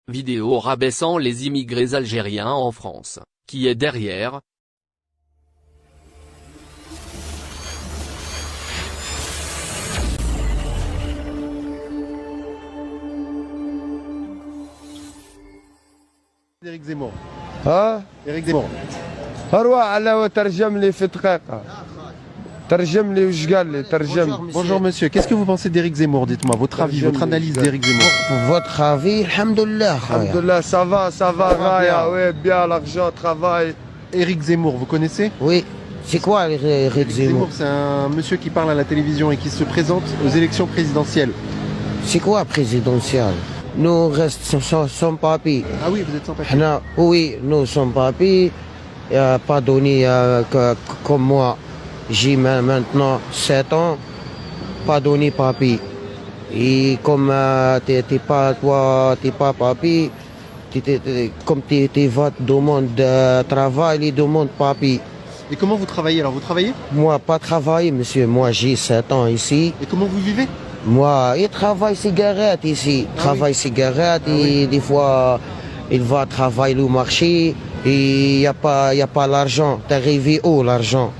Vidéo rabaissant les immigrés algériens en France. Qui est derrière? Éric Zemmour. Éric Zemmour. اروح على وترجم لي في دقيقة. ترجم لي وش قال لي ترجم. Bonjour monsieur, qu'est-ce que vous pensez d'Éric Zemmour? Dites-moi votre avis, votre analyse d'Éric Zemmour. Votre avis, alhamdoulilah. Alhamdoulilah, ça va, Raya, ouais, bien, l'argent, travail. Éric Zemmour, vous connaissez? Oui. C'est quoi Éric Zemmour? C'est un monsieur qui parle à la télévision et qui se présente aux élections présidentielles. C'est quoi présidentiel? Nous restons sans papier. Ah oui, vous êtes sans papier. Oui, nous sans papier. Pas donné comme moi. J'ai maintenant 7 ans. Pas donné papier. Et comme t'es pas papier, comme tes votes demandent de travail, ils demandent papier. Et comment vous travaillez alors? Vous travaillez? Moi, pas travailler, monsieur. Moi, j'ai 7 ans ici. Et comment vous vivez? Moi, il travaille cigarette ici. Travaille cigarette et des fois, il va travailler au marché et il n'y a pas l'argent. T'es arrivé où l'argent?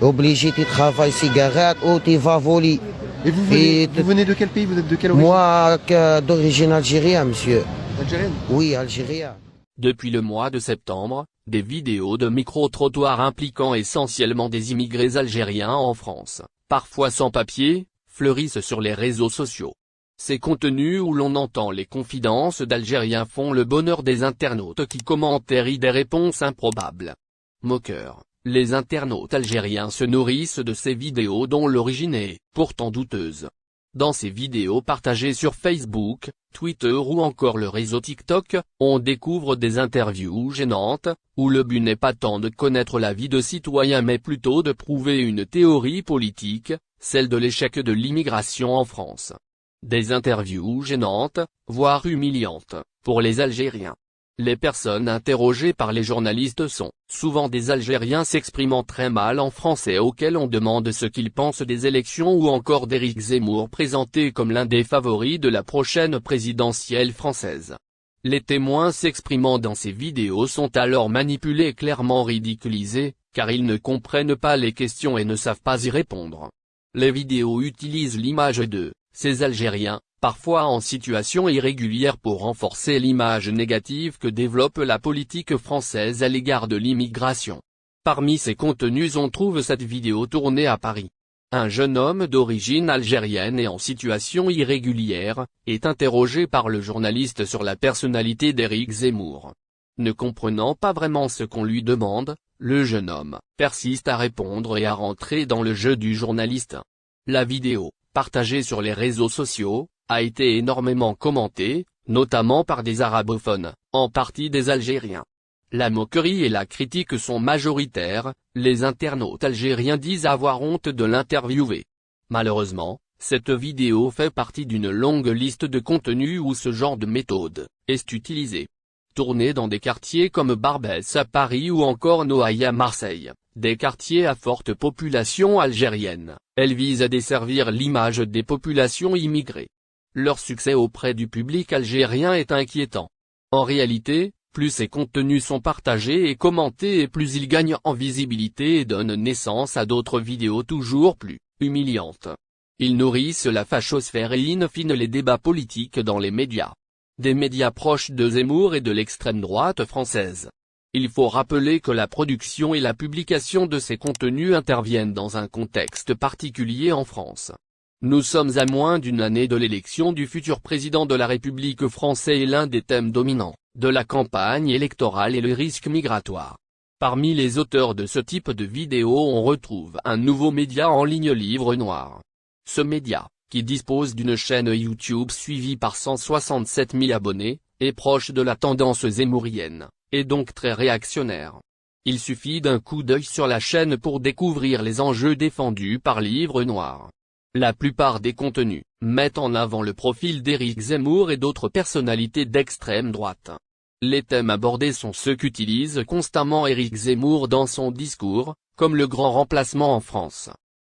Obligé de travailler cigarette ou tu vas voler. Et vous venez de quel pays? Vous êtes de quelle origine? Moi, d'origine algérienne, monsieur. Algérienne? Oui, algérienne. Depuis le mois de septembre, des vidéos de micro-trottoirs impliquant essentiellement des immigrés algériens en France, parfois sans papier, fleurissent sur les réseaux sociaux. Ces contenus où l'on entend les confidences d'Algériens font le bonheur des internautes qui commentent et rient des réponses improbables. Moqueurs, les internautes algériens se nourrissent de ces vidéos dont l'origine est, pourtant douteuse. Dans ces vidéos partagées sur Facebook, Twitter ou encore le réseau TikTok, on découvre des interviews gênantes, où le but n'est pas tant de connaître la vie de citoyens mais plutôt de prouver une théorie politique, celle de l'échec de l'immigration en France. Des interviews gênantes, voire humiliantes, pour les Algériens. Les personnes interrogées par les journalistes sont, souvent des Algériens s'exprimant très mal en français auxquels on demande ce qu'ils pensent des élections ou encore d'Éric Zemmour présenté comme l'un des favoris de la prochaine présidentielle française. Les témoins s'exprimant dans ces vidéos sont alors manipulés et clairement ridiculisés, car ils ne comprennent pas les questions et ne savent pas y répondre. Les vidéos utilisent l'image de ces Algériens, parfois en situation irrégulière pour renforcer l'image négative que développe la politique française à l'égard de l'immigration. Parmi ces contenus on trouve cette vidéo tournée à Paris. Un jeune homme d'origine algérienne et en situation irrégulière, est interrogé par le journaliste sur la personnalité d'Éric Zemmour. Ne comprenant pas vraiment ce qu'on lui demande, le jeune homme persiste à répondre et à rentrer dans le jeu du journaliste. La vidéo, partagée sur les réseaux sociaux, a été énormément commentée, notamment par des arabophones, en partie des Algériens. La moquerie et la critique sont majoritaires, les internautes algériens disent avoir honte de l'interviewer. Malheureusement, cette vidéo fait partie d'une longue liste de contenus où ce genre de méthode est utilisée. Tournée dans des quartiers comme Barbès à Paris ou encore Noailles à Marseille, des quartiers à forte population algérienne, elle vise à desservir l'image des populations immigrées. Leur succès auprès du public algérien est inquiétant. En réalité, plus ces contenus sont partagés et commentés et plus ils gagnent en visibilité et donnent naissance à d'autres vidéos toujours plus humiliantes. Ils nourrissent la fachosphère et in fine les débats politiques dans les médias. Des médias proches de Zemmour et de l'extrême droite française. Il faut rappeler que la production et la publication de ces contenus interviennent dans un contexte particulier en France. Nous sommes à moins d'une année de l'élection du futur président de la République française et l'un des thèmes dominants de la campagne électorale est le risque migratoire. Parmi les auteurs de ce type de vidéos on retrouve un nouveau média en ligne Livre Noir. Ce média, qui dispose d'une chaîne YouTube suivie par 167 000 abonnés, est proche de la tendance zemmourienne, et donc très réactionnaire. Il suffit d'un coup d'œil sur la chaîne pour découvrir les enjeux défendus par Livre Noir. La plupart des contenus mettent en avant le profil d'Éric Zemmour et d'autres personnalités d'extrême droite. Les thèmes abordés sont ceux qu'utilise constamment Éric Zemmour dans son discours, comme le grand remplacement en France.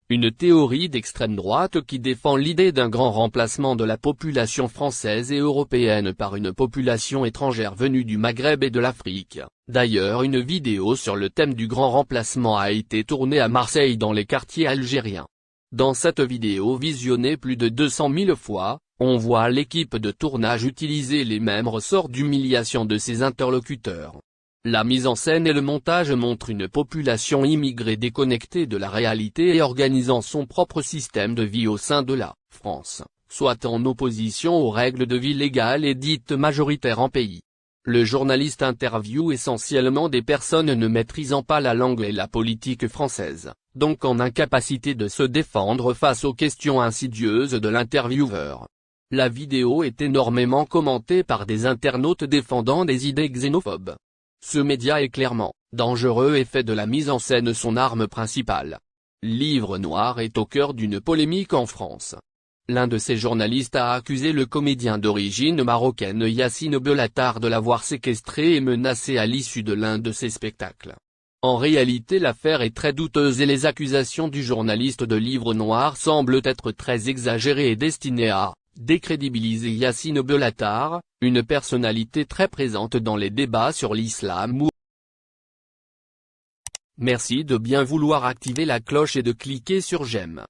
Une théorie d'extrême droite qui défend l'idée d'un grand remplacement de la population française et européenne par une population étrangère venue du Maghreb et de l'Afrique. D'ailleurs, une vidéo sur le thème du grand remplacement a été tournée à Marseille dans les quartiers algériens. Dans cette vidéo visionnée plus de 200 000 fois, on voit l'équipe de tournage utiliser les mêmes ressorts d'humiliation de ses interlocuteurs. La mise en scène et le montage montrent une population immigrée déconnectée de la réalité et organisant son propre système de vie au sein de la France, soit en opposition aux règles de vie légales et dites majoritaires en pays. Le journaliste interviewe essentiellement des personnes ne maîtrisant pas la langue et la politique française, donc en incapacité de se défendre face aux questions insidieuses de l'intervieweur. La vidéo est énormément commentée par des internautes défendant des idées xénophobes. Ce média est clairement dangereux et fait de la mise en scène son arme principale. Livre Noir est au cœur d'une polémique en France. L'un de ces journalistes a accusé le comédien d'origine marocaine Yacine Bellatar de l'avoir séquestré et menacé à l'issue de l'un de ses spectacles. En réalité, l'affaire est très douteuse et les accusations du journaliste de Livre Noir semblent être très exagérées et destinées à décrédibiliser Yacine Bellatar, une personnalité très présente dans les débats sur l'islam. Merci de bien vouloir activer la cloche et de cliquer sur j'aime.